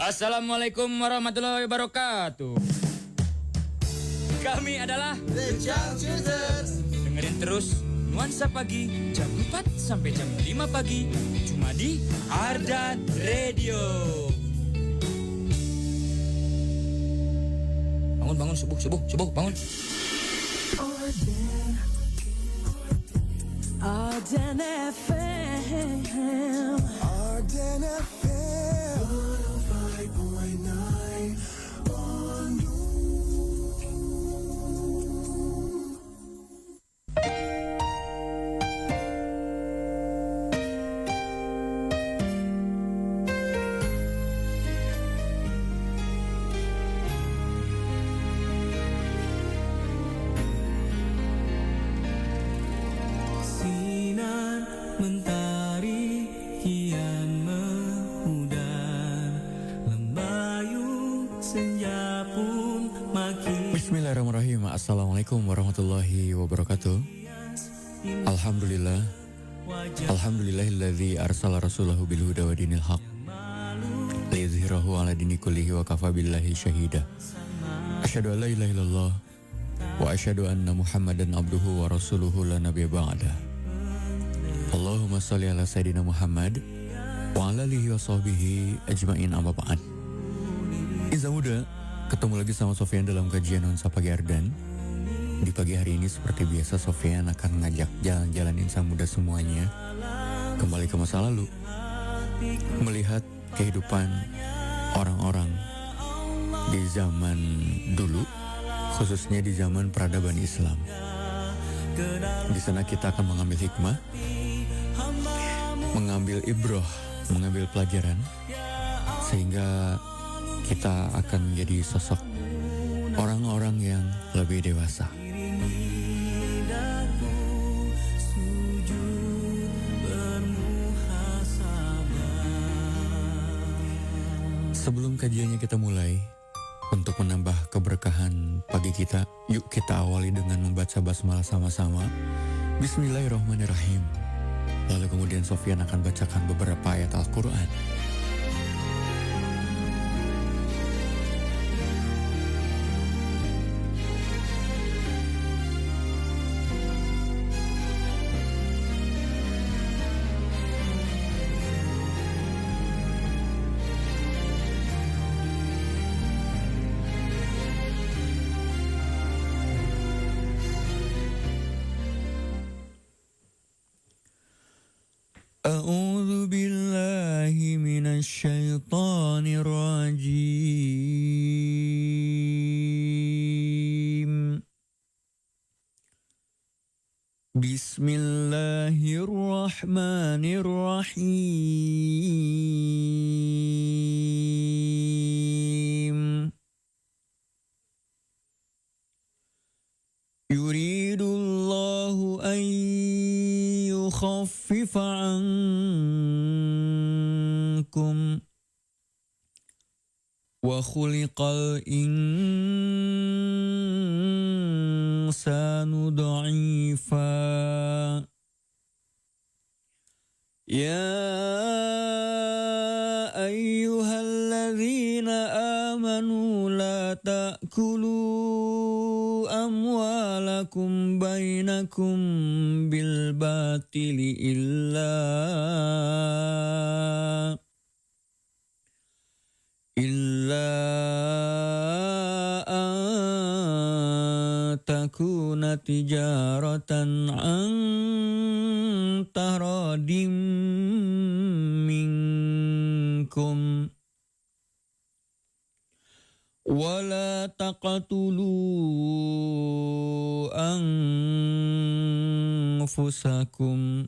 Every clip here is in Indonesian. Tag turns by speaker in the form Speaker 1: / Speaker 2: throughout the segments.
Speaker 1: Assalamualaikum warahmatullahi wabarakatuh. Kami adalah
Speaker 2: The Choosers.
Speaker 1: dengerin terus Nuansa Pagi jam 4 sampai jam 5 pagi cuma di Ardan Radio. Bangun subuh bangun.
Speaker 3: Ardan FM.
Speaker 2: Ardan FM. 105.9 Bandung.
Speaker 3: Sinar mentari kian memudar, lembayung senja pun makin.
Speaker 4: Bismillahirrahmanirrahim. Assalamualaikum warahmatullahi wabarakatuh. Alhamdulillah. Alhamdulillahilladzi arsala rasulahu bil huda wa dinil haq liyudhhirahu ala dini kullihi wa kafa billahi syahida. Asyhadu an la ilaha illallah wa asyhadu anna Muhammadan abduhu wa rasuluhu la nabiyya ba'da. Allahumma shalli ala sayyidina Muhammad wa ala alihi wa sahbihi ajmain amma ba'd. Iza muda, ketemu lagi sama Sofyan dalam kajian Nuansa Pagi Ardan. Di pagi hari ini seperti biasa Sofyan akan ngajak jalan-jalan insan muda semuanya kembali ke masa lalu, melihat kehidupan orang-orang di zaman dulu, khususnya di zaman peradaban Islam. Di sana kita akan mengambil hikmah, mengambil ibroh, mengambil pelajaran, sehingga kita akan menjadi sosok orang-orang yang lebih dewasa. Sebelum kajiannya kita mulai, untuk menambah keberkahan pagi kita, yuk kita awali dengan membaca basmalah sama-sama. Bismillahirrahmanirrahim. Lalu kemudian Sofyan akan bacakan beberapa ayat Al-Quran. A'udzu billahi minasy syaithanir rajim. Bismillahirrahmanirrahim. Yuridullahu an yukhaffifa ankum wa khuliqal insanu dha'ifa. Ya ayyuhalladzina amanu la ta'kulu amwalakum bainakum bil batili illa an takuna tijaratan an taradim minkum. Wala taqatulu anfusakum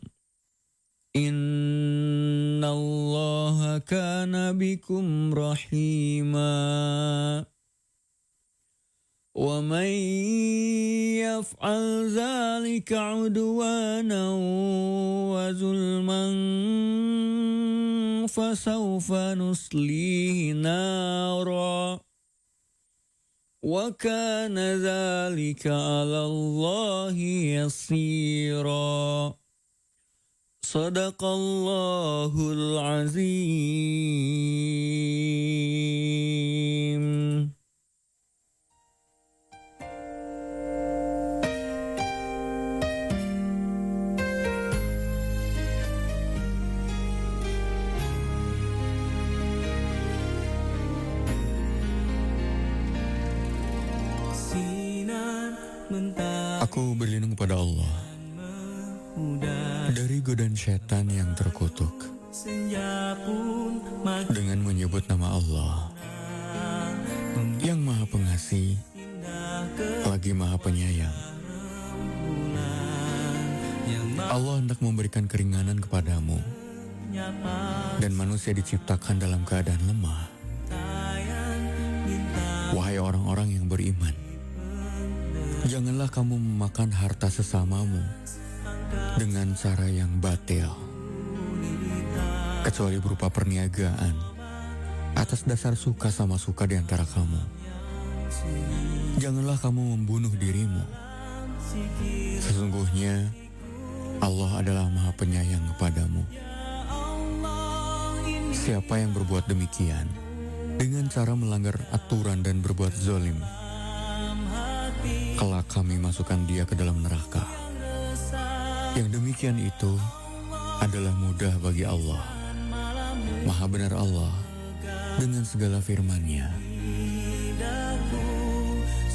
Speaker 4: innallaha kana bikum rahima. Wa man yaf'al dzalika 'udwanan wa zulman fasawfa nuslihi nara. Wa kana dzalika 'ala Allahi yasira. Sadaqallahul azim. Aku berlindung kepada Allah dari godaan setan yang terkutuk
Speaker 3: senja pun makin
Speaker 4: dengan menyebut nama Allah yang Maha Pengasih lagi Maha Penyayang. Allah hendak memberikan keringanan kepadamu dan manusia diciptakan dalam keadaan lemah. Wahai orang-orang yang beriman, janganlah kamu memakan harta sesamamu dengan cara yang batil, kecuali berupa perniagaan atas dasar suka sama suka di antara kamu. Janganlah kamu membunuh dirimu. Sesungguhnya Allah adalah Maha Penyayang kepadamu. Siapa yang berbuat demikian dengan cara melanggar aturan dan berbuat zalim, kelak kami masukkan dia ke dalam neraka. Yang demikian itu adalah mudah bagi Allah. Maha benar Allah dengan segala firman-Nya.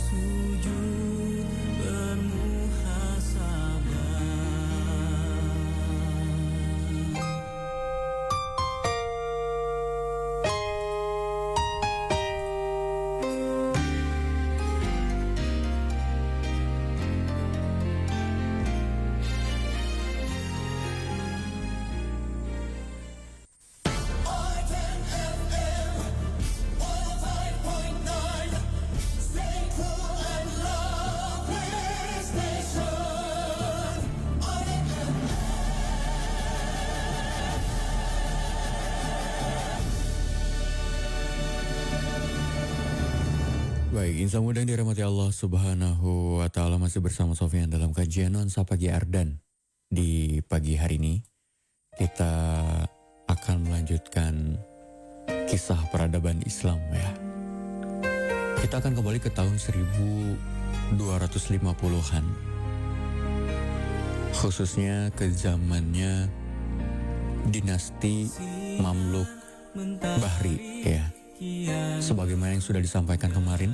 Speaker 3: sujud bermuhasabah.
Speaker 4: Baik, insan muda yang dirahmati Allah Subhanahu wa Ta'ala, masih bersama Sofyan dalam kajian Nuansa Pagi Ardan. Di pagi hari ini kita akan melanjutkan kisah peradaban Islam ya. Kita akan kembali ke tahun 1250-an, khususnya ke zamannya dinasti Mamluk Bahri ya. Sebagaimana yang sudah disampaikan kemarin,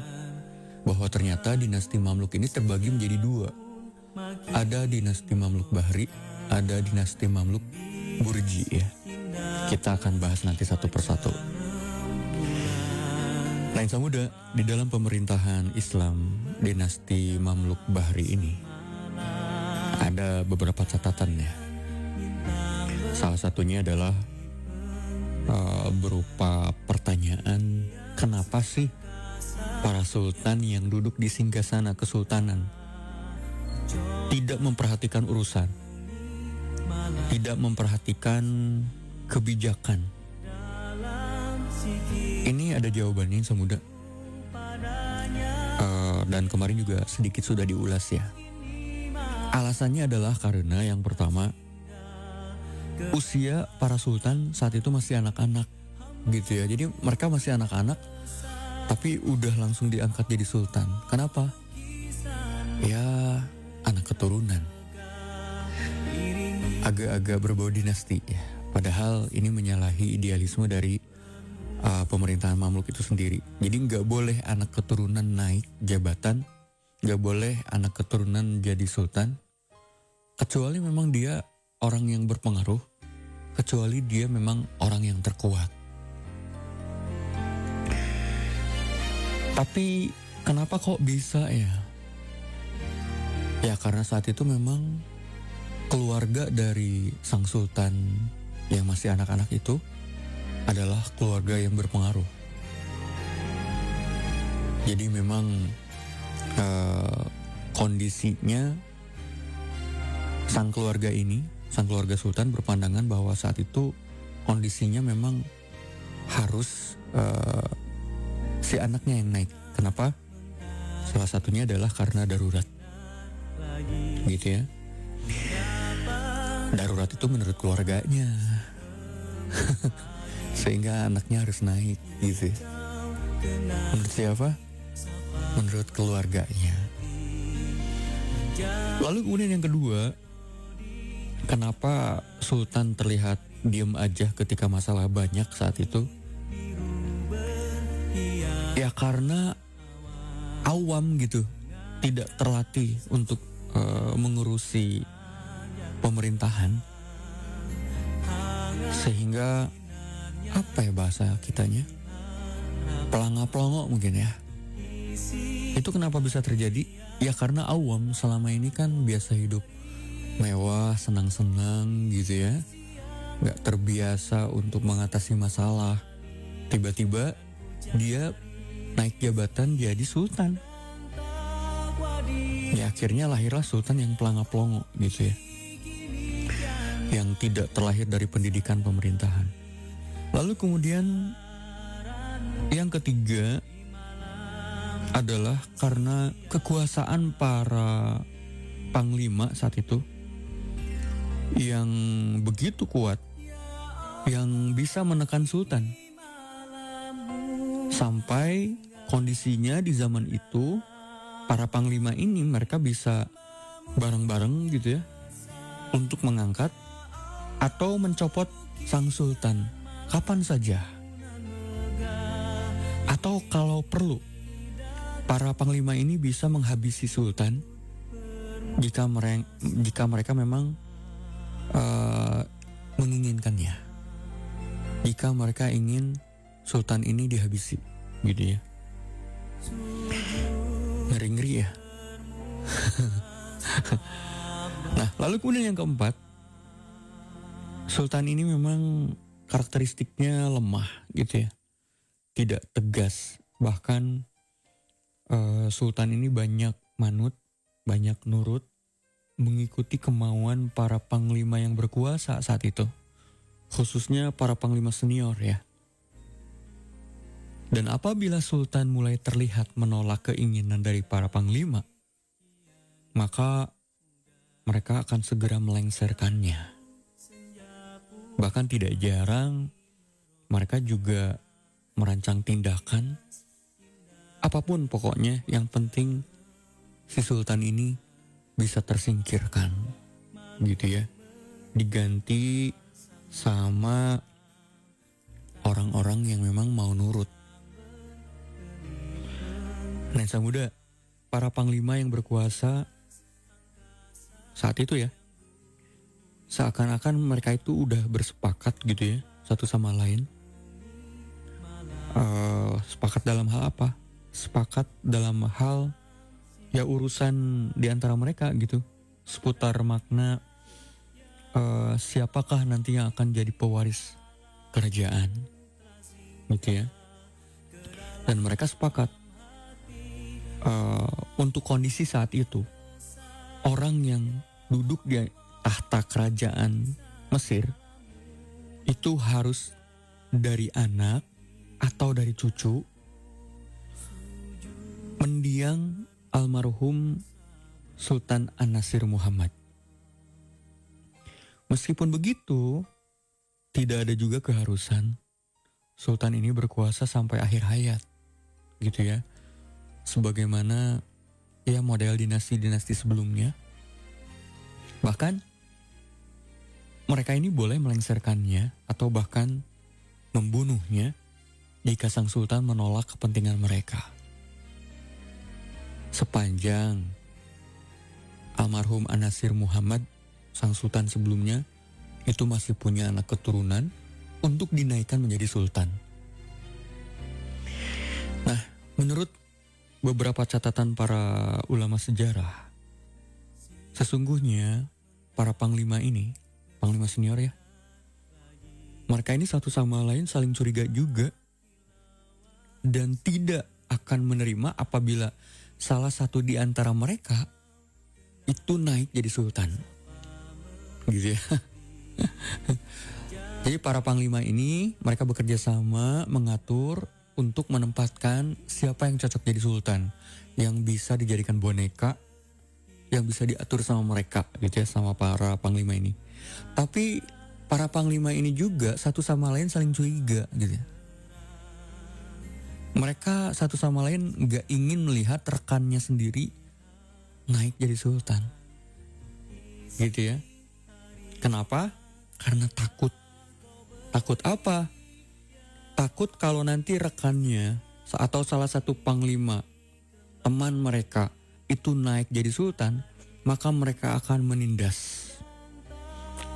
Speaker 4: bahwa ternyata dinasti Mamluk ini terbagi menjadi dua. Ada dinasti Mamluk Bahri, ada dinasti Mamluk Burji ya. Kita akan bahas nanti satu persatu. Nah, insan muda, di dalam pemerintahan Islam dinasti Mamluk Bahri ini ada beberapa catatannya. Salah satunya adalah berupa pertanyaan, kenapa sih para sultan yang duduk di singgasana kesultanan tidak memperhatikan urusan, tidak memperhatikan kebijakan? Ini ada jawabannya semudah. Dan kemarin juga sedikit sudah diulas ya. Alasannya adalah karena yang pertama, usia para sultan saat itu masih anak-anak gitu ya. Jadi mereka masih anak-anak tapi udah langsung diangkat jadi sultan. Kenapa? Ya, anak keturunan. Agak-agak berbau dinasti ya. Padahal ini menyalahi idealisme dari pemerintahan Mamluk itu sendiri. Jadi nggak boleh anak keturunan naik jabatan, nggak boleh anak keturunan jadi sultan, kecuali memang dia orang yang berpengaruh, kecuali dia memang orang yang terkuat. Tapi kenapa kok bisa ya? Ya karena saat itu memang keluarga dari sang sultan yang masih anak-anak itu adalah keluarga yang berpengaruh. Jadi memang kondisinya sang keluarga ini, sang keluarga sultan berpandangan bahwa saat itu kondisinya memang harus si anaknya yang naik. Kenapa? Salah satunya adalah karena darurat. Gitu ya. Darurat itu menurut keluarganya. Sehingga anaknya harus naik gitu. Menurut siapa? Menurut keluarganya. Lalu kemudian yang kedua, kenapa sultan terlihat diam aja ketika masalah banyak saat itu? Ya karena awam gitu, tidak terlatih untuk mengurusi pemerintahan, sehingga apa ya bahasa kitanya, pelanga-pelongo mungkin ya. Itu kenapa bisa terjadi? Ya karena awam selama ini kan biasa hidup mewah, senang-senang gitu ya, nggak terbiasa untuk mengatasi masalah. Tiba-tiba dia naik jabatan jadi sultan. Ya akhirnya lahirlah sultan yang pelanga-pelongo gitu ya, yang tidak terlahir dari pendidikan pemerintahan. Lalu kemudian yang ketiga adalah karena kekuasaan para panglima saat itu yang begitu kuat, yang bisa menekan sultan. Sampai kondisinya di zaman itu para panglima ini mereka bisa bareng-bareng gitu ya untuk mengangkat atau mencopot sang sultan kapan saja. Atau kalau perlu, para panglima ini bisa menghabisi sultan jika mereka memang menginginkannya. Jika mereka ingin sultan ini dihabisi gitu ya. Ngeri-ngeri ya. Nah, lalu kemudian yang keempat, sultan ini memang karakteristiknya lemah gitu ya, tidak tegas. Bahkan sultan ini banyak manut, banyak nurut, mengikuti kemauan para panglima yang berkuasa saat itu, khususnya para panglima senior ya. Dan apabila sultan mulai terlihat menolak keinginan dari para panglima, maka mereka akan segera melengsarkannya. Bahkan tidak jarang mereka juga merancang tindakan apapun, pokoknya yang penting si sultan ini bisa tersingkirkan gitu ya, diganti sama orang-orang yang memang mau nurut. Lensa muda, para panglima yang berkuasa saat itu ya, seakan-akan mereka itu udah bersepakat gitu ya satu sama lain. Sepakat dalam hal apa? Sepakat dalam hal ya urusan di antara mereka gitu, seputar makna siapakah nanti yang akan jadi pewaris kerajaan gitu ya. Dan mereka sepakat untuk kondisi saat itu, orang yang duduk di tahta kerajaan Mesir itu harus dari anak atau dari cucu mendiang almarhum Sultan An-Nasir Muhammad. Meskipun begitu, tidak ada juga keharusan sultan ini berkuasa sampai akhir hayat gitu ya, sebagaimana ya model dinasti-dinasti sebelumnya. Bahkan mereka ini boleh melengsarkannya atau bahkan membunuhnya jika sang sultan menolak kepentingan mereka. Sepanjang almarhum An-Nasir Muhammad, sang sultan sebelumnya, itu masih punya anak keturunan untuk dinaikkan menjadi sultan. Nah, menurut beberapa catatan para ulama sejarah, sesungguhnya para panglima ini, panglima senior ya, mereka ini satu sama lain saling curiga juga dan tidak akan menerima apabila salah satu di antara mereka itu naik jadi sultan. Gitu ya. Jadi para panglima ini mereka bekerja sama mengatur untuk menempatkan siapa yang cocok jadi sultan, yang bisa dijadikan boneka, yang bisa diatur sama mereka gitu ya, sama para panglima ini. Tapi para panglima ini juga satu sama lain saling curiga gitu ya. Mereka satu sama lain gak ingin melihat rekannya sendiri naik jadi sultan. Gitu ya. Kenapa? Karena takut. Takut apa? Takut kalau nanti rekannya atau salah satu panglima, teman mereka itu naik jadi sultan, maka mereka akan menindas.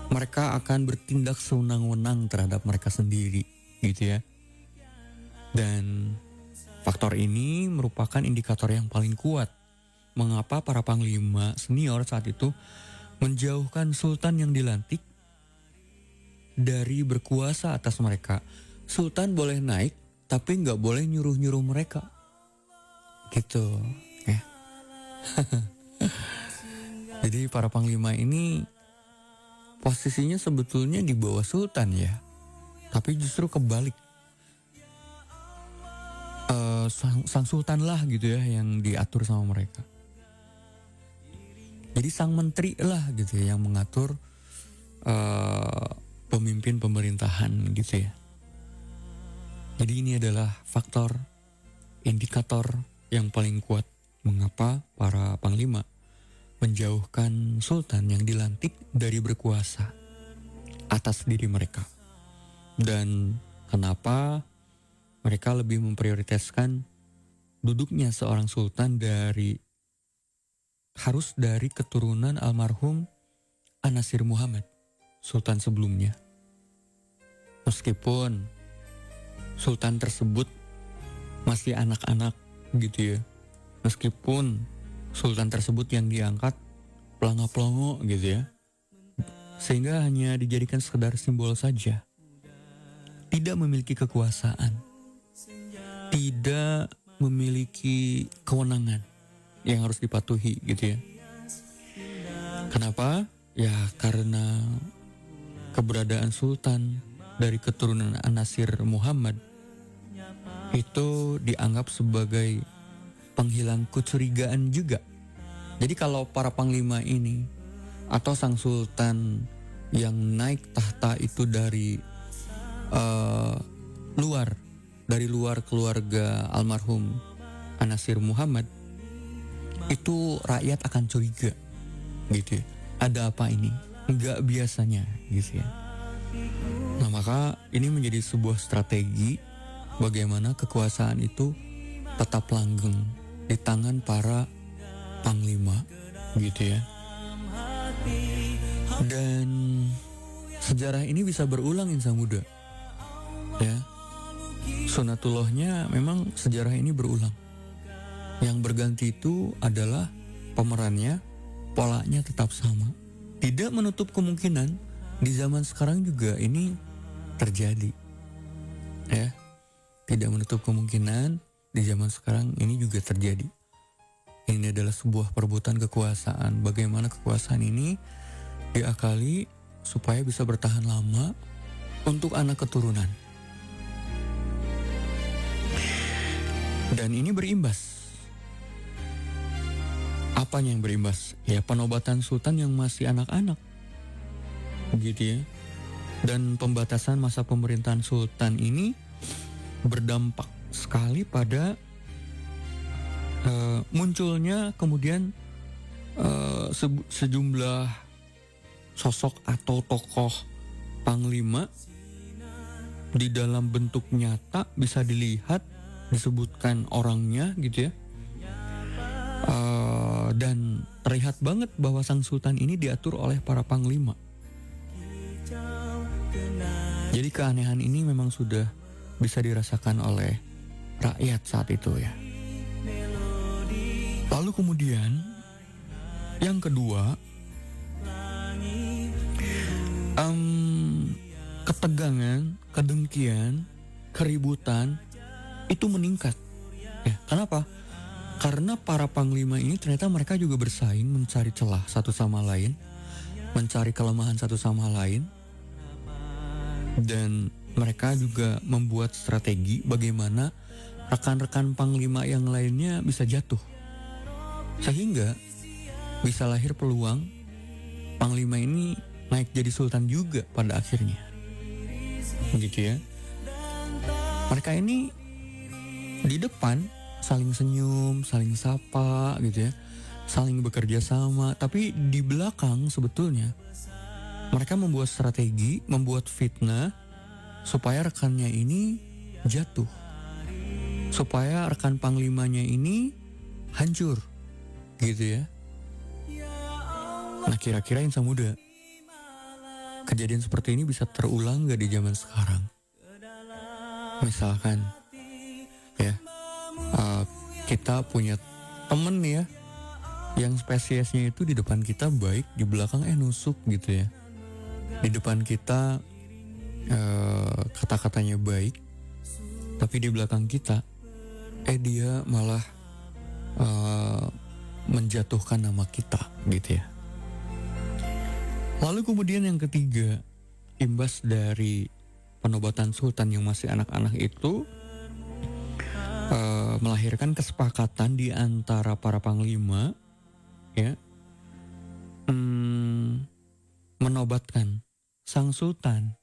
Speaker 4: Mereka akan bertindak sewenang-wenang terhadap mereka sendiri, gitu ya. Dan faktor ini merupakan indikator yang paling kuat mengapa para panglima senior saat itu menjauhkan sultan yang dilantik dari berkuasa atas mereka. Sultan boleh naik, tapi nggak boleh nyuruh-nyuruh mereka. Gitu, ya. Jadi para panglima ini posisinya sebetulnya di bawah sultan ya, tapi justru kebalik. Sang sultan lah gitu ya yang diatur sama mereka. Jadi sang menteri lah gitu ya yang mengatur pemimpin pemerintahan gitu ya. Jadi ini adalah faktor indikator yang paling kuat mengapa para panglima menjauhkan sultan yang dilantik dari berkuasa atas diri mereka. Dan kenapa mereka lebih memprioritaskan duduknya seorang sultan harus dari keturunan almarhum An-Nasir Muhammad, sultan sebelumnya. Meskipun sultan tersebut masih anak-anak gitu ya. Meskipun sultan tersebut yang diangkat pelanga-pelongo gitu ya. Sehingga hanya dijadikan sekedar simbol saja. Tidak memiliki kekuasaan. Tidak memiliki kewenangan yang harus dipatuhi gitu ya. Kenapa? Ya karena keberadaan sultan dari keturunan An-Nasir Muhammad itu dianggap sebagai penghilang kecurigaan juga. Jadi kalau para panglima ini atau sang sultan yang naik tahta itu dari luar keluarga almarhum An-Nasir Muhammad, itu rakyat akan curiga gitu ya. Ada apa ini? Enggak biasanya gitu ya. Nah maka ini menjadi sebuah strategi bagaimana kekuasaan itu tetap langgeng di tangan para panglima gitu ya. Dan sejarah ini bisa berulang insan muda ya. Sunatullahnya memang sejarah ini berulang. Yang berganti itu adalah pemerannya, polanya tetap sama. Tidak menutup kemungkinan di zaman sekarang juga ini terjadi. Ya. Tidak menutup kemungkinan di zaman sekarang ini juga terjadi. Ini adalah sebuah perebutan kekuasaan. Bagaimana kekuasaan ini diakali supaya bisa bertahan lama untuk anak keturunan. Dan ini berimbas. Apanya yang berimbas? Ya penobatan sultan yang masih anak-anak. Gitu ya. Dan pembatasan masa pemerintahan sultan ini berdampak sekali pada munculnya kemudian sejumlah sosok atau tokoh panglima di dalam bentuk nyata bisa dilihat, disebutkan orangnya gitu ya. Dan terlihat banget bahwa sang sultan ini diatur oleh para panglima. Jadi keanehan ini memang sudah bisa dirasakan oleh rakyat saat itu ya. Lalu kemudian yang kedua, ketegangan, kedengkian, keributan itu meningkat. Ya, kenapa? Karena para panglima ini ternyata mereka juga bersaing mencari celah satu sama lain, mencari kelemahan satu sama lain, dan mereka juga membuat strategi bagaimana rekan-rekan panglima yang lainnya bisa jatuh. Sehingga bisa lahir peluang panglima ini naik jadi sultan juga pada akhirnya. Begitu ya. Mereka ini di depan saling senyum, saling sapa gitu ya. Saling bekerja sama, tapi di belakang sebetulnya mereka membuat strategi, membuat fitnah supaya rekannya ini jatuh. Supaya rekan panglimanya ini hancur. gitu ya. Nah, kira-kira insan muda, kejadian seperti ini bisa terulang gak di zaman sekarang? Misalkan ya, kita punya temen nih ya, yang spesiesnya itu di depan kita baik, di belakang nusuk gitu ya. Di depan kita kata-katanya baik, tapi di belakang kita dia malah menjatuhkan nama kita gitu ya. Lalu kemudian yang ketiga, imbas dari penobatan sultan yang masih anak-anak itu melahirkan kesepakatan di antara para panglima ya, menobatkan sang sultan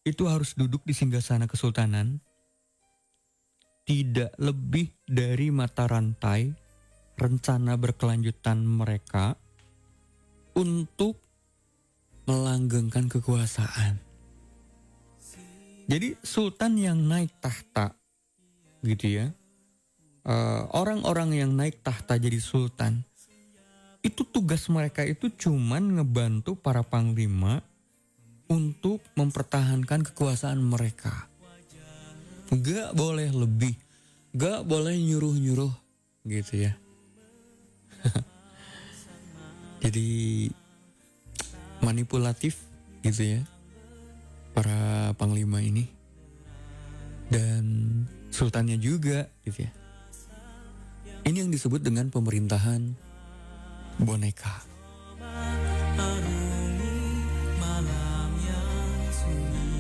Speaker 4: itu harus duduk di singgasana kesultanan tidak lebih dari mata rantai rencana berkelanjutan mereka untuk melanggengkan kekuasaan. Jadi sultan yang naik tahta gitu ya, orang-orang yang naik tahta jadi sultan, itu tugas mereka itu cuman ngebantu para panglima untuk mempertahankan kekuasaan mereka. Gak boleh lebih, gak boleh nyuruh-nyuruh gitu ya. Jadi manipulatif gitu ya para panglima ini, dan sultannya juga gitu ya. Ini yang disebut dengan pemerintahan boneka.
Speaker 3: Arungi malam yang sunyi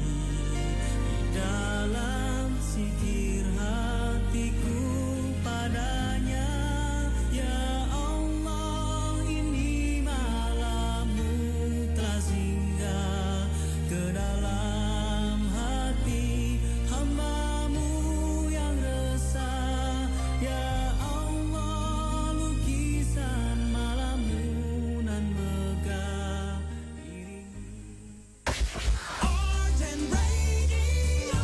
Speaker 3: di dalam sikir hatiku padanya. Ya Allah, ini malammu telah singgah ke dalam hati hamba-Mu yang resah. Ya Allah, lukisan malammu nan megah dirimu.
Speaker 2: Arden Radio.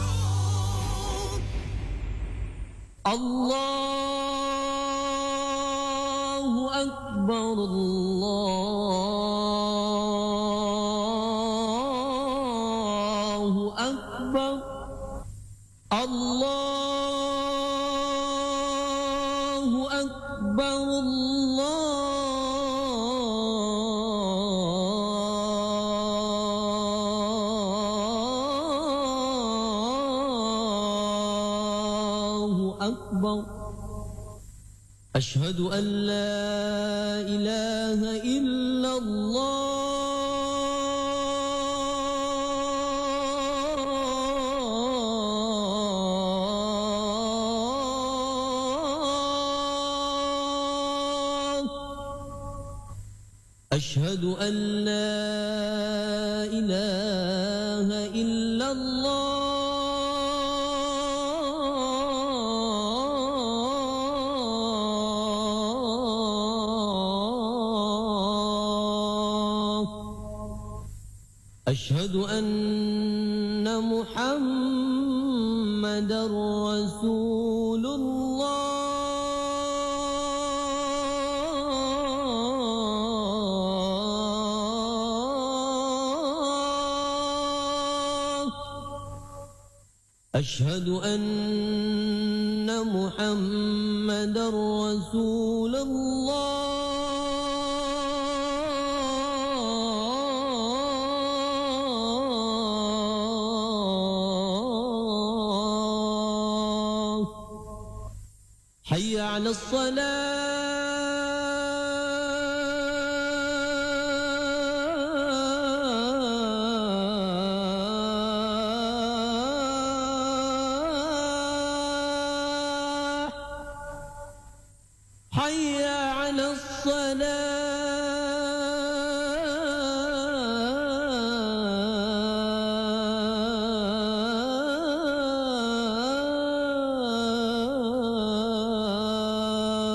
Speaker 5: Allahu Akbar, Allahu Akbar, Allahu Akbar, Allahu Akbar. أشهد أن لا إله إلا الله. أشهد أن لا إله إلا الله. أشهد أن محمد رسول الله. أشهد أن محمد رسول الله. حي على الصلاة. حي على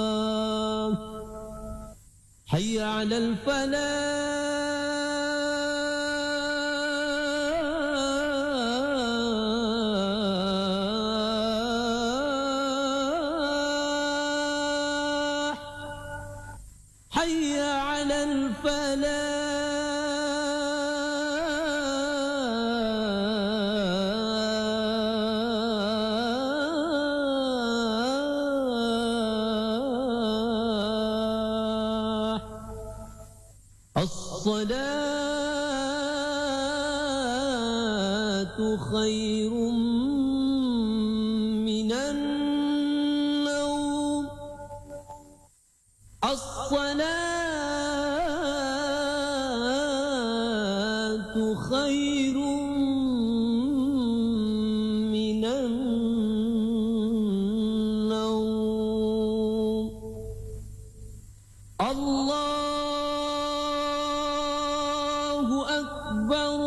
Speaker 5: الصلاة. حي على الفلاح. الصلاة خير من النوم الصلاة خير من النوم الله أكبر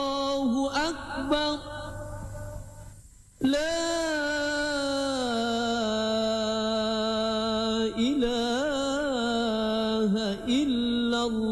Speaker 5: الله أكبر لا إله إلا الله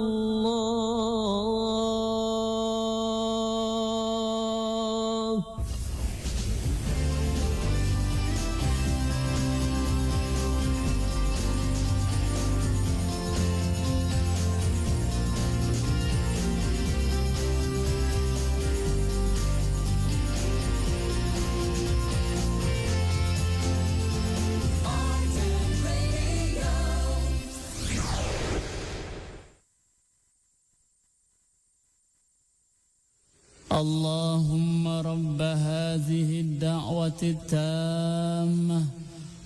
Speaker 3: اللهم رب هذه الدعوة التامة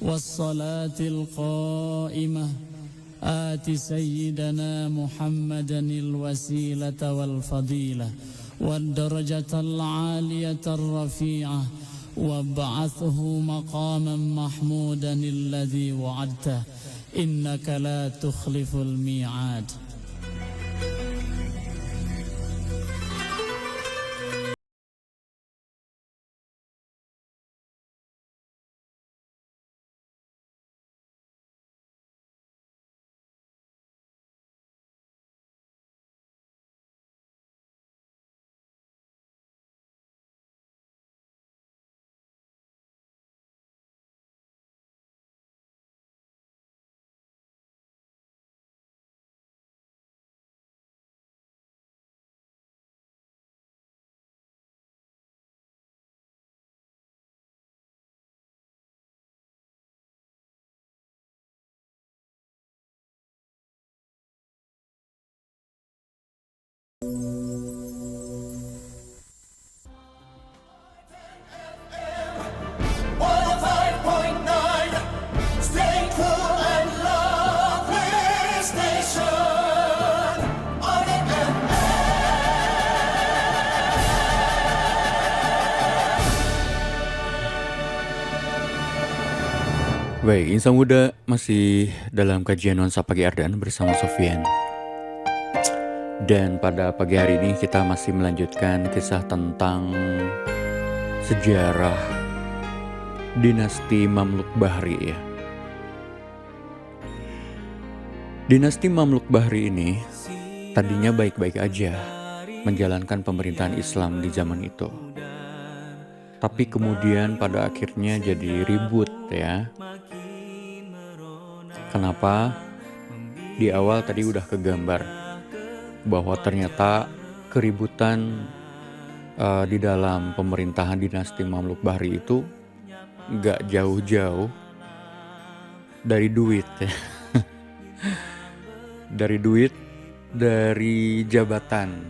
Speaker 3: والصلاة القائمة آت سيدنا محمدا الوسيلة والفضيلة والدرجة العالية الرفيعة وابعثه مقاما محمودا الذي وعدته إنك لا تخلف الميعاد.
Speaker 2: Stay cool and lovely station on FM.
Speaker 4: Baik, Insan Muda masih dalam kajian Nuansa Pagi Ardan bersama Sofian. Dan pada pagi hari ini kita masih melanjutkan kisah tentang sejarah dinasti Mamluk Bahri ya. Dinasti Mamluk Bahri ini tadinya baik-baik aja menjalankan pemerintahan Islam di zaman itu. Tapi kemudian pada akhirnya jadi ribut ya. Kenapa? Di awal tadi udah kegambar bahwa ternyata keributan di dalam pemerintahan dinasti Mamluk Bahri itu gak jauh-jauh dari duit ya. Dari duit, dari jabatan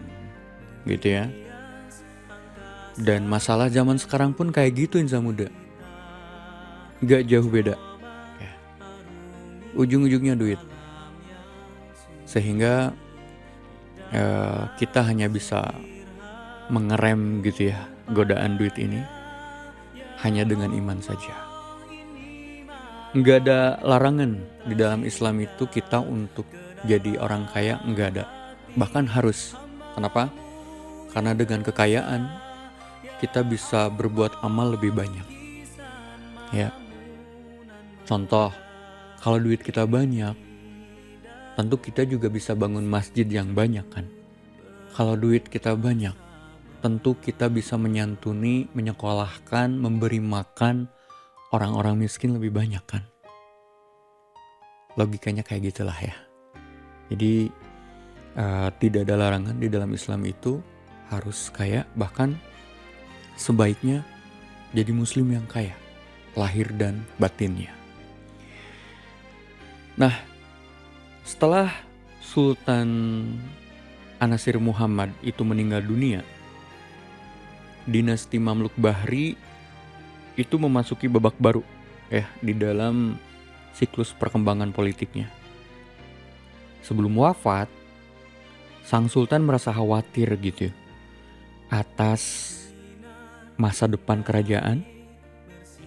Speaker 4: gitu ya. Dan masalah zaman sekarang pun kayak gitu Insan Muda, gak jauh beda ya. Ujung-ujungnya duit. Sehingga kita hanya bisa mengerem gitu ya godaan duit ini hanya dengan iman saja. Nggak ada larangan di dalam Islam itu kita untuk jadi orang kaya, nggak ada. Bahkan harus. Kenapa? Karena dengan kekayaan kita bisa berbuat amal lebih banyak. Ya. Contoh, kalau duit kita banyak, tentu kita juga bisa bangun masjid yang banyak kan. Kalau duit kita banyak, tentu kita bisa menyantuni, menyekolahkan, memberi makan orang-orang miskin lebih banyak kan. Logikanya kayak gitulah ya. Jadi tidak ada larangan di dalam Islam itu harus kaya, bahkan sebaiknya jadi muslim yang kaya, lahir dan batinnya. Nah, setelah Sultan Anasir Muhammad itu meninggal dunia, dinasti Mamluk Bahri itu memasuki babak baru ya di dalam siklus perkembangan politiknya. Sebelum wafat, sang sultan merasa khawatir gitu atas masa depan kerajaan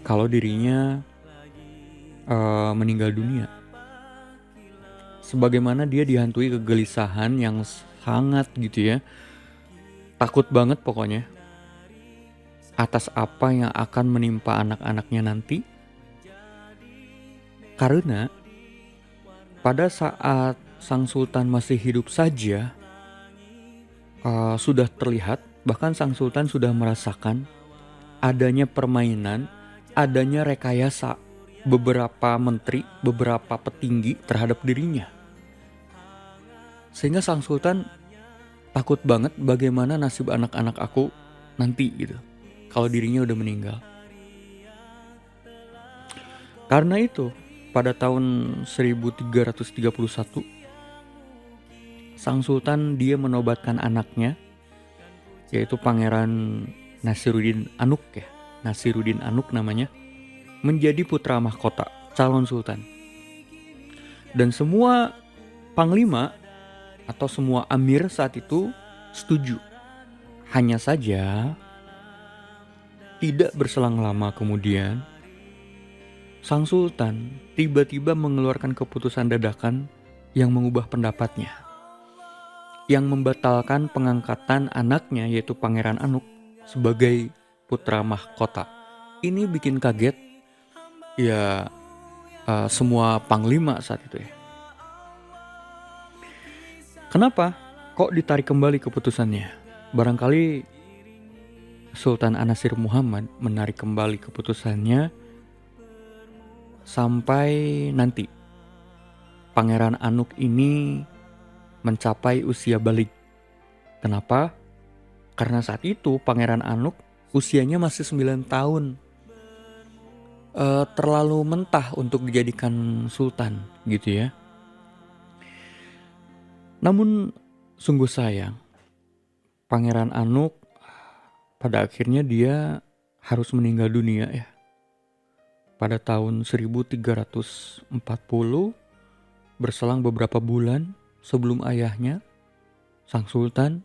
Speaker 4: kalau dirinya meninggal dunia. Sebagaimana dia dihantui kegelisahan yang sangat gitu ya. Takut banget pokoknya atas apa yang akan menimpa anak-anaknya nanti. Karena pada saat sang sultan masih hidup saja, sudah terlihat, bahkan sang sultan sudah merasakan adanya permainan, adanya rekayasa beberapa menteri, beberapa petinggi terhadap dirinya. Sehingga sang sultan takut banget bagaimana nasib anak-anak aku nanti gitu, kalau dirinya udah meninggal. Karena itu, pada tahun 1331, sang sultan dia menobatkan anaknya, yaitu Pangeran Nasiruddin Anuk ya, Nasiruddin Anuk namanya, menjadi putra mahkota, calon sultan. Dan semua panglima atau semua amir saat itu setuju. Hanya saja tidak berselang lama kemudian sang sultan tiba-tiba mengeluarkan keputusan dadakan yang mengubah pendapatnya, yang membatalkan pengangkatan anaknya yaitu Pangeran Anuk sebagai putra mahkota. Ini bikin kaget ya semua panglima saat itu ya. Kenapa? Kok ditarik kembali keputusannya? Barangkali Sultan Anasir Muhammad menarik kembali keputusannya sampai nanti Pangeran Anuk ini mencapai usia balik. Kenapa? Karena saat itu Pangeran Anuk usianya masih 9 tahun. Terlalu mentah untuk dijadikan sultan gitu ya. Namun sungguh sayang, Pangeran Anuk pada akhirnya dia harus meninggal dunia ya. Pada tahun 1340, berselang beberapa bulan sebelum ayahnya, sang sultan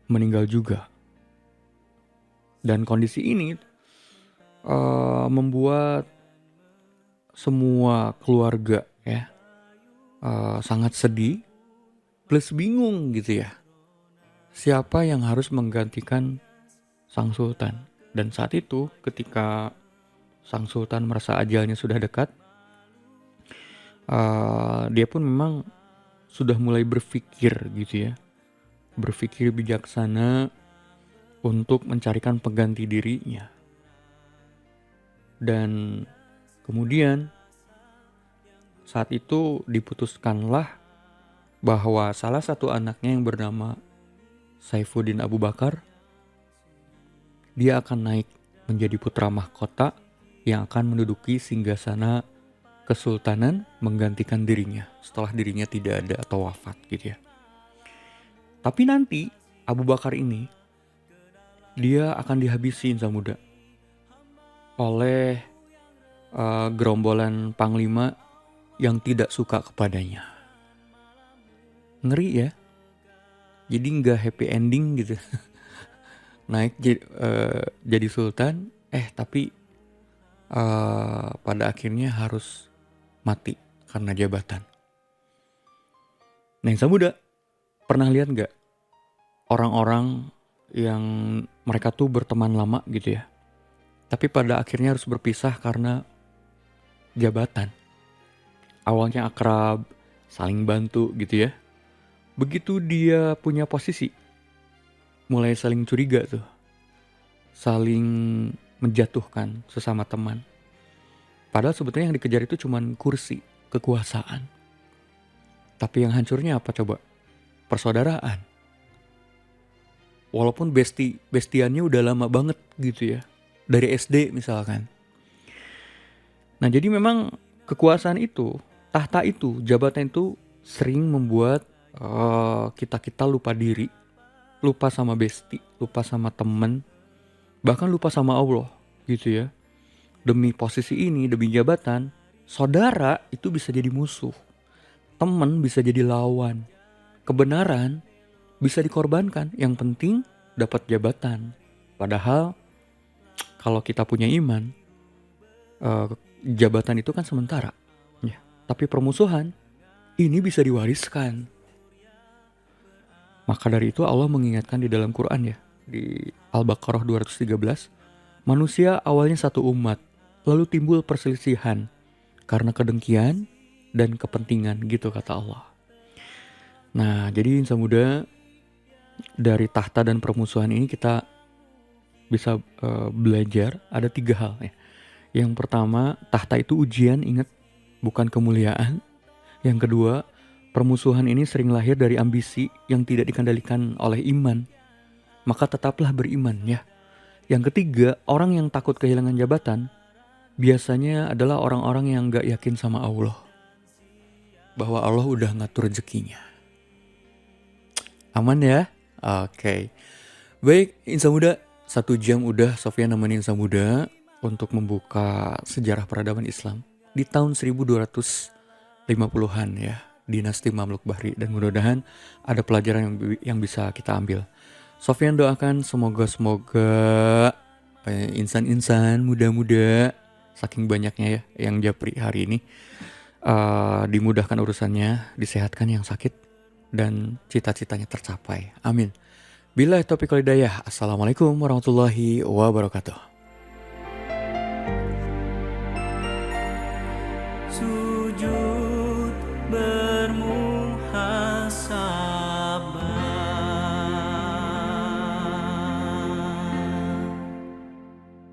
Speaker 4: meninggal juga. Dan kondisi ini membuat semua keluarga ya sangat sedih plus bingung gitu ya. Siapa yang harus menggantikan sang sultan? Dan saat itu ketika sang sultan merasa ajalnya sudah dekat, dia pun memang sudah mulai berpikir gitu ya. Berpikir bijaksana untuk mencarikan pengganti dirinya. Dan kemudian saat itu diputuskanlah bahwa salah satu anaknya yang bernama Saifuddin Abu Bakar, dia akan naik menjadi putra mahkota yang akan menduduki singgasana kesultanan menggantikan dirinya setelah dirinya tidak ada atau wafat gitu ya. Tapi nanti Abu Bakar ini dia akan dihabisi insan muda oleh gerombolan panglima yang tidak suka kepadanya. Ngeri ya. Jadi gak happy ending gitu. Naik jadi sultan, tapi pada akhirnya harus mati karena jabatan. Nah, insan muda, pernah lihat gak orang-orang yang mereka tuh berteman lama gitu ya, tapi pada akhirnya harus berpisah karena jabatan. Awalnya akrab, saling bantu gitu ya. Begitu dia punya posisi, mulai saling curiga tuh. Saling menjatuhkan sesama teman. Padahal sebetulnya yang dikejar itu cuman kursi, kekuasaan. Tapi yang hancurnya apa coba? Persaudaraan. Walaupun bestiannya udah lama banget gitu ya. Dari SD misalkan. Nah jadi memang kekuasaan itu tahta itu, jabatan itu sering membuat kita lupa diri, lupa sama besti, lupa sama temen, bahkan lupa sama Allah gitu ya. Demi posisi ini, demi jabatan, saudara itu bisa jadi musuh, teman bisa jadi lawan, kebenaran bisa dikorbankan, yang penting dapat jabatan. Padahal kalau kita punya iman, jabatan itu kan sementara ya. Tapi permusuhan ini bisa diwariskan. Maka dari itu Allah mengingatkan di dalam Quran ya, di Al-Baqarah 213, manusia awalnya satu umat, lalu timbul perselisihan karena kedengkian dan kepentingan, gitu kata Allah. Nah, jadi insan muda, dari tahta dan permusuhan ini kita bisa belajar ada 3 hal ya. Yang pertama, tahta itu ujian, ingat, bukan kemuliaan. Yang kedua, permusuhan ini sering lahir dari ambisi yang tidak dikendalikan oleh iman. Maka tetaplah beriman ya. Yang ketiga, orang yang takut kehilangan jabatan biasanya adalah orang-orang yang gak yakin sama Allah, bahwa Allah udah ngatur rezekinya. Aman ya? Oke. Baik, insan muda, 1 jam udah Sofyan nemenin insan muda untuk membuka sejarah peradaban Islam di tahun 1250-an ya, dinasti Mamluk Bahri, dan mudah-mudahan ada pelajaran yang bisa kita ambil. Sofyan doakan semoga insan-insan muda-muda, saking banyaknya ya yang japri hari ini, dimudahkan urusannya, disehatkan yang sakit, dan cita-citanya tercapai. Amin. Billahi taufiq wal hidayah. Assalamualaikum warahmatullahi wabarakatuh.
Speaker 1: Sujud bermuhasabah